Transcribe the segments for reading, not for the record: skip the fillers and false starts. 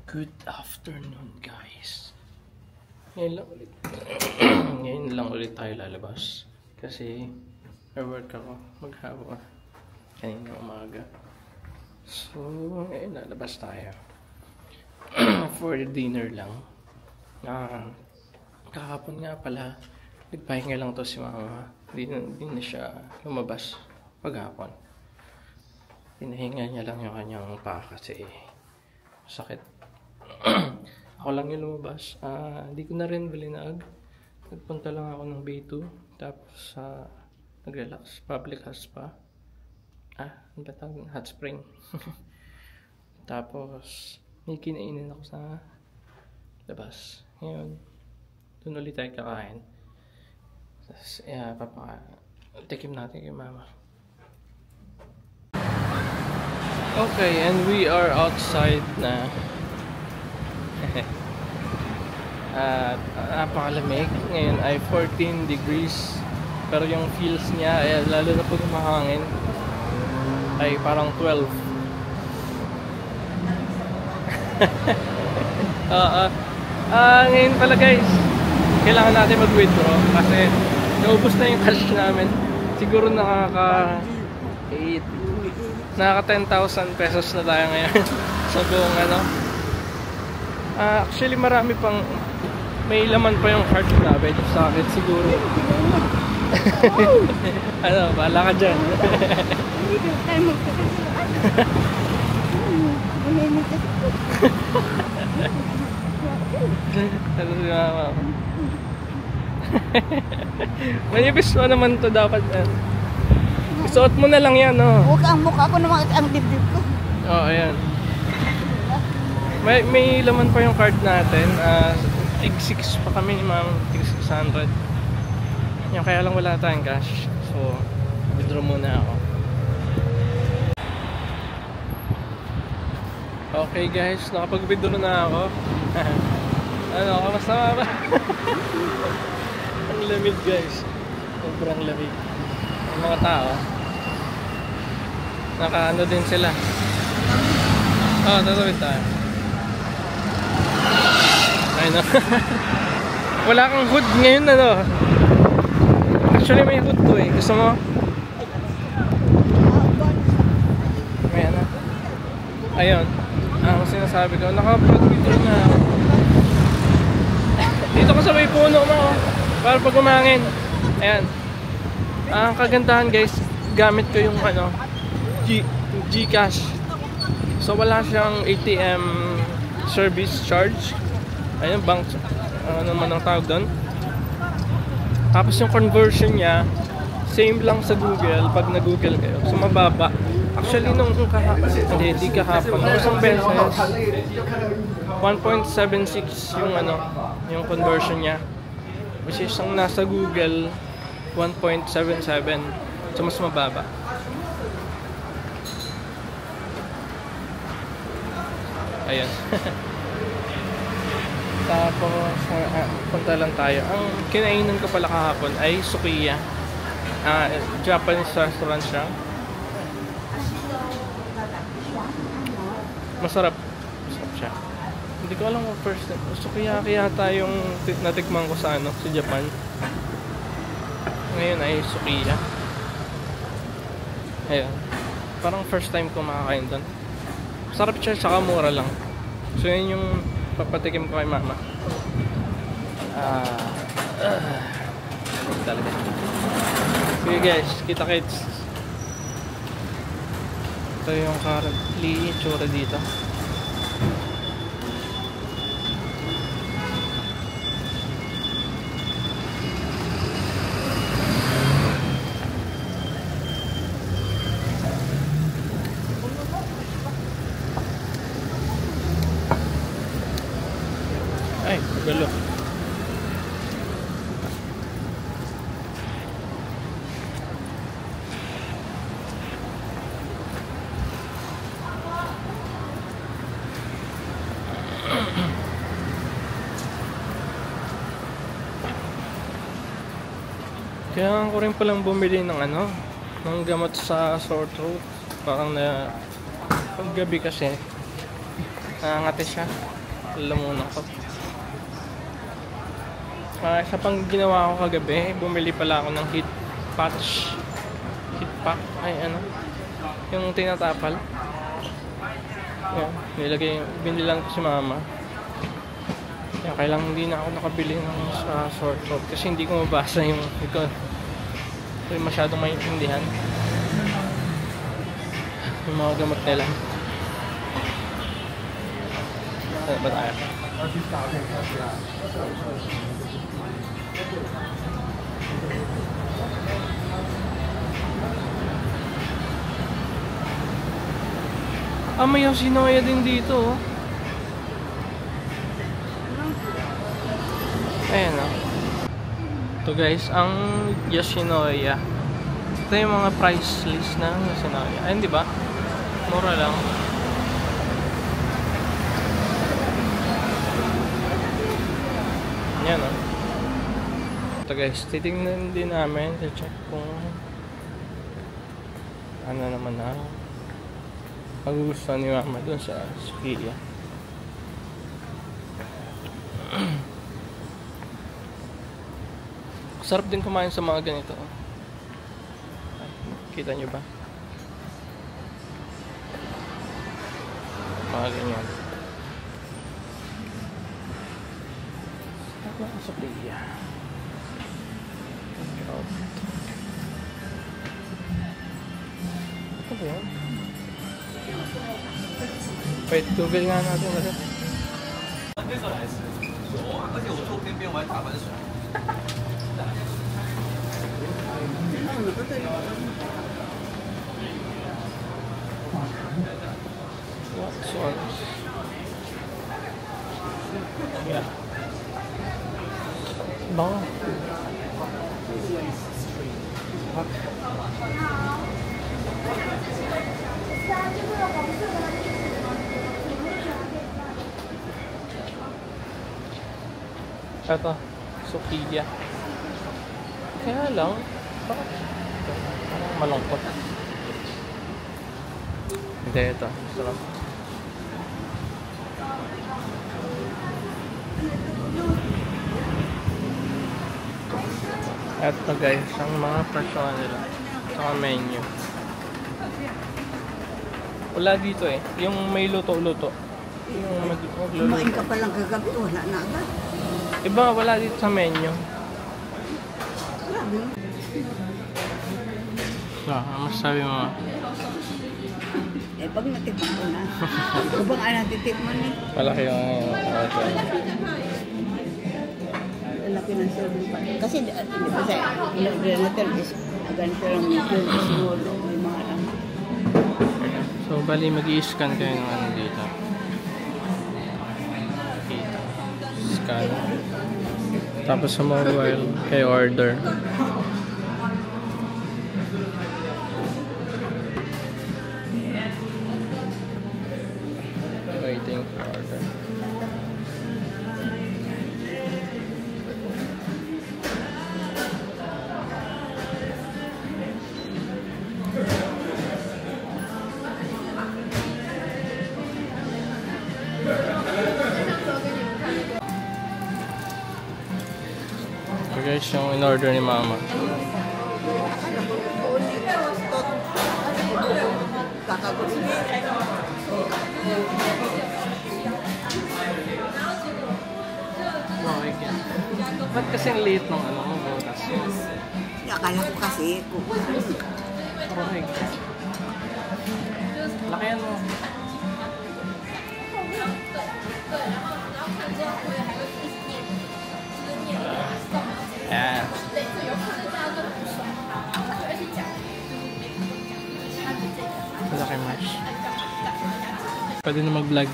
Good afternoon, guys. Ngayon lang ulit. Ngayon lang ulit tayo lalabas. Kasi work ako maghapon. Kanina umaga. So, ngayon lalabas tayo. For dinner lang. Kahapon nga pala, nagpahinga lang to si mama. Hindi na siya lumabas paghapon. Pinahinga niya lang yung kanyang paa kasi sakit. Ako lang yung lumabas. Hindi ko na rin balinag. Nagpunta lang ako ng Bay 2. Tapos nag-relax. Public hot spa. Ano ba tawag? Hot spring. Tapos may kinainin ako sa labas. Ngayon, doon ulit tayo kakain. Tapos papatikim natin kay mama. Okay, and we are outside na. Napakalamig. Ngayon ay 14 degrees. Pero yung feels niya, lalo na pag mahangin, ay parang 12. Ngayon pala guys, kailangan natin mag-withdraw kasi naubos na yung cash namin. Siguro nakaka 10,000 pesos na tayo ngayon. So buong actually marami pang may laman pa yung card namin sa akin siguro. Bahala ka dyan. Si mama. Manipis mo naman to dapat. Isuot mo na lang yan, Huwag ang mukha ko naman ang dibdib ko. Ayan. May laman pa yung card natin. Tig 6 pa kami ni ma'am. Tig 600. Yan, kaya lang wala tayong cash. So, withdraw muna ako. Okay guys, nakapag-withdraw na ako. Kamusta ba? Ang lamig guys. Sobrang lamig. Ang mga tao. Nakaano din sila. Tatawid tayo. Ayun. Wala kang hood ngayon Actually may hood to Gusto mo? Ayan na. Ayun. Ang sinasabi ko, naka-withdraw na ako. Dito ka sa may puno mo para pag umangin. Ayan. Ang kagandahan guys, gamit ko yung GCash. So wala siyang ATM service charge. Ayun, bank, ano naman ang tawag doon. Tapos yung conversion niya, same lang sa Google pag nag-Google kayo. So mababa. Actually nung hindi kahapon, isang beses 1.76 yung conversion niya. Which is ang nasa Google 1.77. So mas mababa. Ayan. Tapos, punta lang tayo. Ang kinainan ko pala kahapon ay sukiya. Japanese restaurant siya. Masarap. Masarap siya. Hindi ko alam kung first time. Sukiya kaya tayong natikman ko sa sa Japan. Ngayon ay sukiya. Ayan. Parang first time ko makakain doon. Masarap siya, saka mura lang. So yun yung papatikim ko kay mama. Talaga. Okay guys, kita-kits. Ito yung currently tsura dito. Ay, galo. Kaya ko rin palang bumili ng ng gamot sa sore throat. Parang na paggabi kasi Nangangati siya. Lalamunan ko. Isa pang ginawa ko kagabi, bumili pala ako ng heat patch. Heat pack. Ay, ano? Yung tinatapal. Yan. Binilang ko si mama. Kaya kailangan hindi na ako nakabili ng sa sore throat kasi hindi ko mabasa yung masyadong maintindihan yung mga gamot nila. Ano ba tayo? May Yoshinoya din dito, oh. Ayan, oh. Ito guys, ang Yoshinoya. Ito yung mga price list ng Yoshinoya. Ayun, di ba? Mura lang. Yan, oh. Ito guys, titingnan din namin. I-check kung ano naman na magugustuhan ni mama dun sa Sofia. Sarap din kumain sa mga ganito. Kita nyo ba? Mga ganyan. Sarap na Sofia. Ito ba yun? Wait, Google nga natin ulit. What's on? Yeah. Bango. Ito, Sofia. Kaya lang, bakit? Parang malungkot. Hindi, ito. Sarap. Ito guys, ang mga presyo nila. Ito ang menu. Wala dito eh. Yung may luto-luto. Yung magluluto. Kumain ka palang kagabi, wala na agad. Iba, wala dito sa menu. Grabe. Ano masasabi mo? Eh, pag natikman ko na. Ito bang natitikman eh? Malaki yung Laki ng serving pa. Kasi, di ba sa natin is ganito lang yung siguro. May mga lang. So, bali mag-i-scan kayo ng ano dito. Scan. Tapos sa mobile, kayo order. Waiting for order. So guys, yung in-order ni mama. Kakagusin. Okay, yan. Ba't kasing late ng ano mo, butas? Akala ko kasi, Okay. Lakihan mo. Yan. Malaki mash. Pwede na mag-vlog.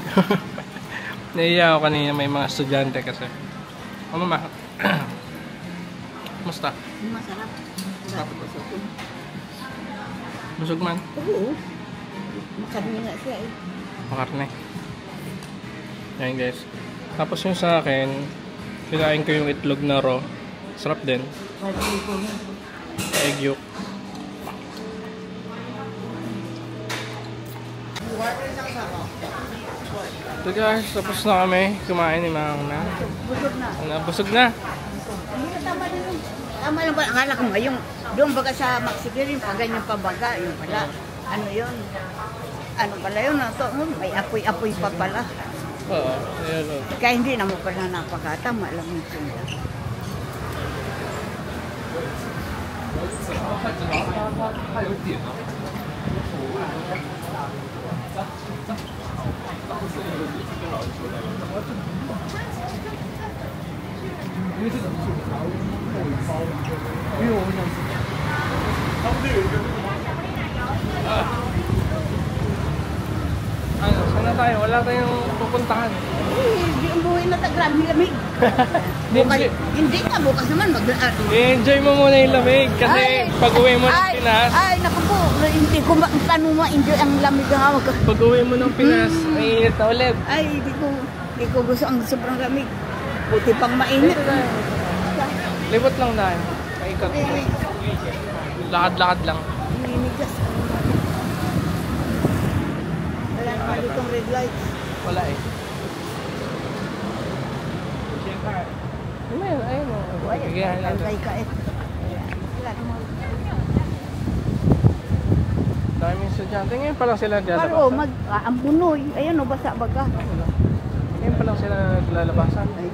Naiiya ako kanina, may mga estudyante kasi. Ano ma? Musta? masarap. Masarap ko sa ito. Busog man? Oo. Makarni nga siya eh. Makarne. Ayan guys. Tapos yung sa akin, kinain ko yung itlog na raw. Sarap din. Karni ko na. Egg yolk. So guys, tapos na kami kumain ni Mang na. Busog na. Busog na. Hindi na tama din yun. Tama lang ba? Akala ko nga yung doon baga sa Mexican, pag ganyan pabaga, yun pala. Ano yun? Ano pala yun? May apoy-apoy pa pala. Oo, ayun o. Kaya hindi na mo pala napakatama lang yung sila. Ano, sana tayo? Wala tayong pupuntahan. Hindi ang buhay na tagrami lamig. Hindi nga, bukas naman I-enjoy mo muna yung lamig kasi pag uwi mo ng Pinas. Ay, naku po, hindi ko paano ma-enjoy ang lamig ng hawak. Pag uwi mo ng Pinas, mainit na ulit. Ay, hindi ko gusto ang sobrang lamig. Buti pang mainit. Libot lang tayo. Paikot. Lakad-lakad lang. Ninigas. Wala naman ditong red lights. Wala eh. Ayun, ayun o. Bigyan natin. Pantay ka eh. Wala naman. Daming estudyante. Ngayon pa lang sila Pero naglalabasan. ang bunoy. Ayan o, basa baga. Ngayon pa lang sila naglalabasan. Ay,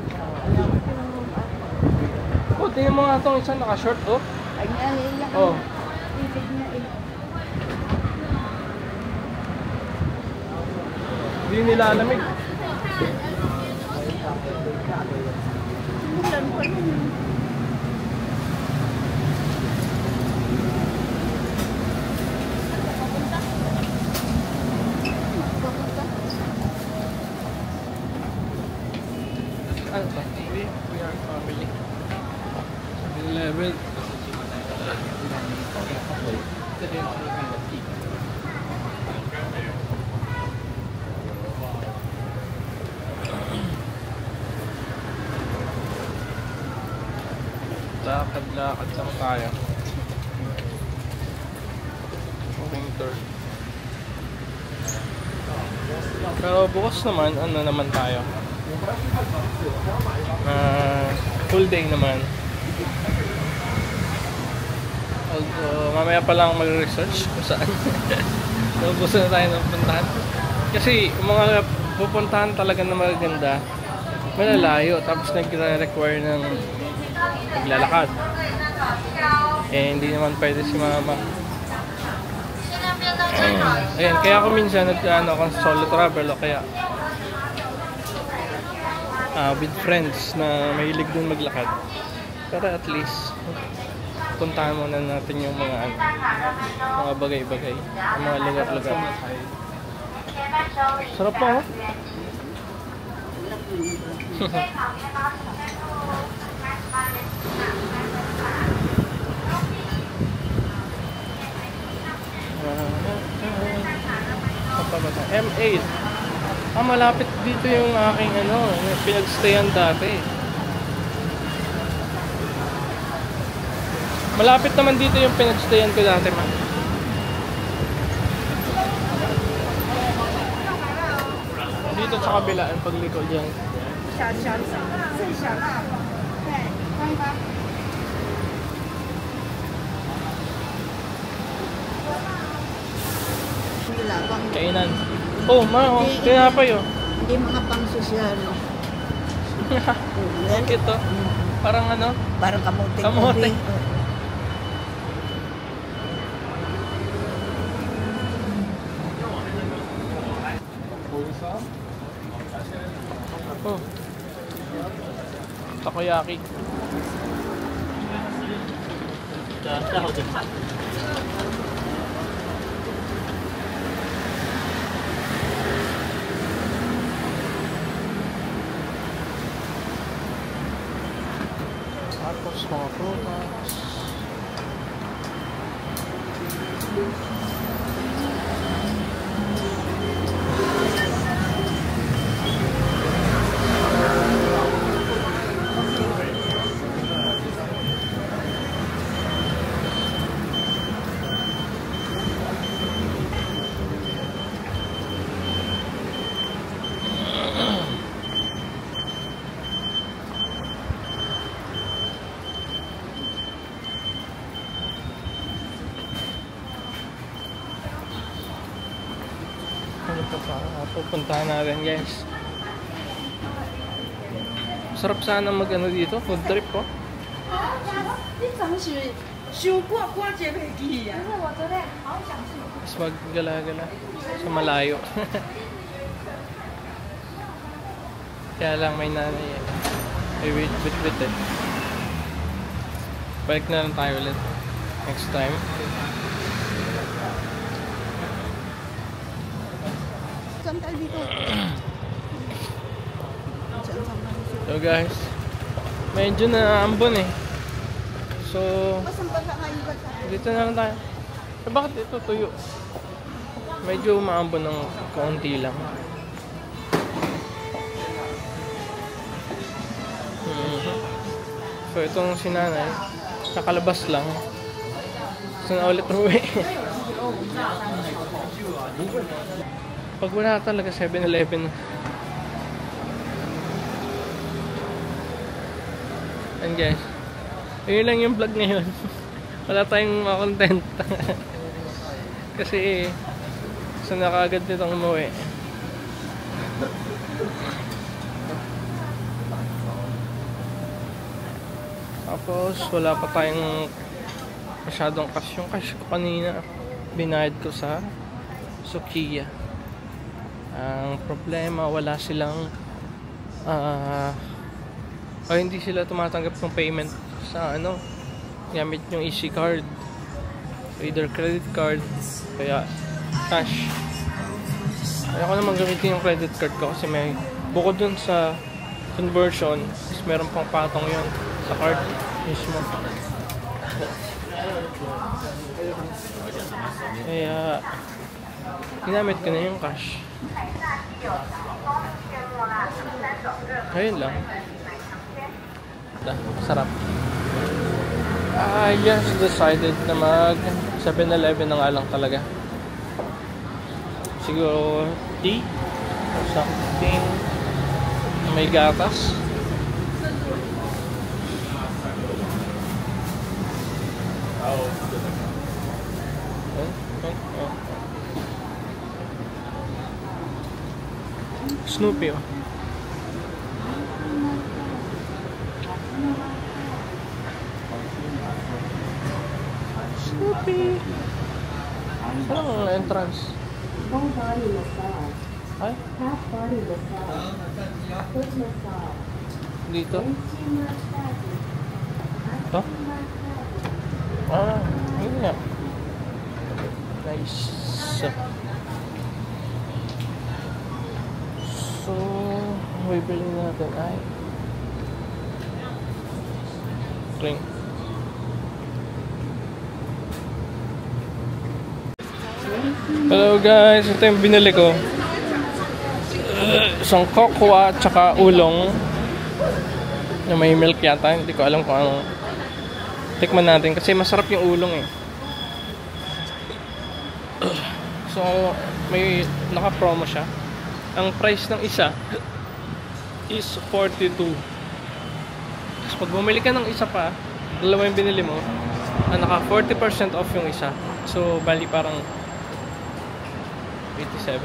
Oh, tingnan mo nga itong isang naka-short oh. ay, yan. Oh. Ibig niya eh. Hindi nila alamig. Bulan pa nun. Ano ba? We are family. 11. Lakad-lakad lang tayo. Walking tour. Pero bukas naman, ano naman tayo? Full day naman. Although, mamaya pa lang mag-research kung saan. Gusto na tayo ng puntahan. Kasi yung mga pupuntahan talaga na maganda, malalayo. Tapos nag-require ng maglalakad. Eh, hindi naman pwede si mama. Ayan, kaya ako minsan solo travel o kaya with friends na mahilig dun maglakad. Pero at least puntahan muna natin yung mga bagay-bagay, yung mga lugar-lugar. Sarap po, oh. M8. Malapit dito yung aking yung pinagstayan dati. Malapit naman dito yung pinagstayan ko dati, man. Dito sa kabila, ang pagliko dyan. Kainan. Oh, kaya pa yun. Hindi mga pang-sosyal. Bakit to? Parang Parang kamote. Kamote. Oh. Takoyaki. Tapos mga prutas. Ito pa, pupuntahan natin guys. Sarap sana mag ano dito, food trip po. Mas maggala-gala sa malayo. Kaya lang may nanay eh. May wait eh. Balik na lang tayo ulit next time. Sandal dito. So guys, medyo na ambon eh. So, dito na lang tayo. Eh, bakit ito tuyo? Medyo maambon ng kaunti lang. So, itong sinanay, nakalabas lang. So, na ulit umuwi. Pag wala talaga 7-Eleven. And guys, yun lang yung vlog ngayon. Wala tayong mga content. Kasi gusto na kaagad nitong umuwi. Tapos wala pa tayong masyadong cash. Yung cash ko kanina binayad ko sa Sukiya. Ang problema, wala silang o hindi sila tumatanggap ng payment sa ano gamit yung EC card, either credit card kaya cash. Kaya ko naman gamitin yung credit card ko kasi may bukod dun sa conversion is meron pang patong yun sa card mismo. Kaya ginamit ko na yung cash. Ayun lang. Sarap. I just decided na mag 7-Eleven na nga lang talaga. Siguro tea or something na may gatas. Snoopy oh. Snoopy. Saan ang entrance? Full body massage. Ay? Half body massage. Foot massage. Dito? Benchi massage. Ito? Ah, yun nga. Nice. So, bibili natin ay drink. Hello guys, ito yung binili ko. Isang kokwa at saka ulong na may milk yata. Hindi ko alam kung ano. Tikman natin kasi masarap yung ulong eh. So, may naka-promo siya. Ang price ng isa is 42. Tapos pag bumili ka ng isa pa, dalawa yung binili mo, naka 40% off yung isa. So, bali parang 87.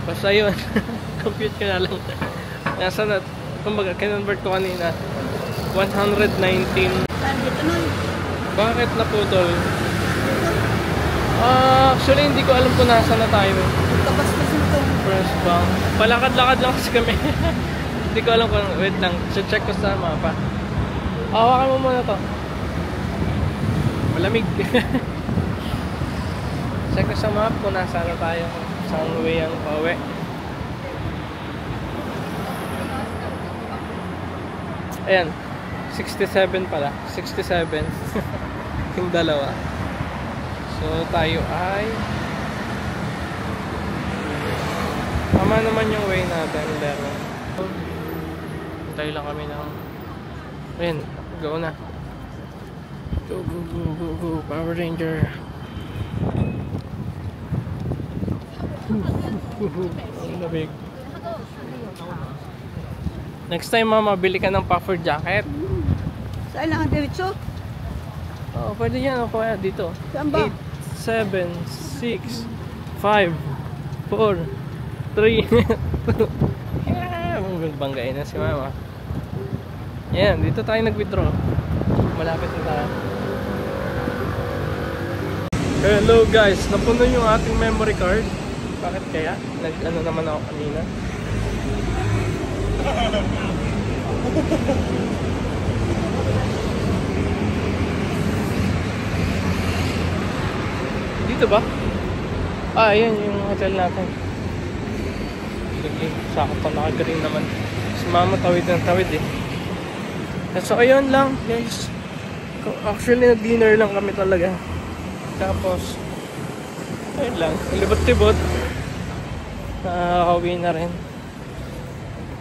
Basta yun. Compute ko na lang. Nasa na, kumbaga, kinonvert ko kanina. 119. Bakit naputol? Actually, hindi ko alam kung nasa na tayo. Tapos kasi itong First bank. Palakad-lakad lang kasi kami. Hindi ko alam kung, wait lang. Check ko sa mapa. Hawakan mo muna to. Malamig. Check ko sa map kung nasa na tayo. Saan way ang pauwi. Ayan. 67 pala. 67. Yung dalawa. So, tayo ay tama naman yung way natin. Pero tayo lang kami ng ayun, go na. Go, go, go, go, go. Power Ranger. Ang lamig. Next time mama, bili ka ng puffer jacket. saan lang ang diretso? Oh, pwede yan o kaya dito. Saan ba? 8, 7, 6, 5, 4, 3, 2. Banggain na si mama. Ayan, dito tayo nag-withdraw. Malapit na tayo. Hello guys, napuno yung ating memory card. Bakit kaya? Nag-ano naman ako kanina. Dito ba? Ah, ayan yung hotel natin. Sige, sakto naka-green naman. Si mama tawid ng tawid eh. So ayun lang guys. Actually nag-dinner lang kami talaga. Tapos ayun lang, libot-libot. Nakakauwi na rin.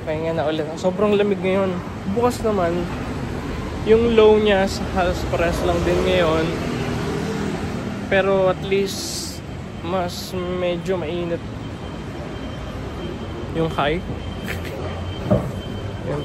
Pahinga na ulit. Sobrang lamig ngayon. Bukas naman yung low niya sa house press lang din ngayon. Pero at least mas medyo mainit yung high. Yun.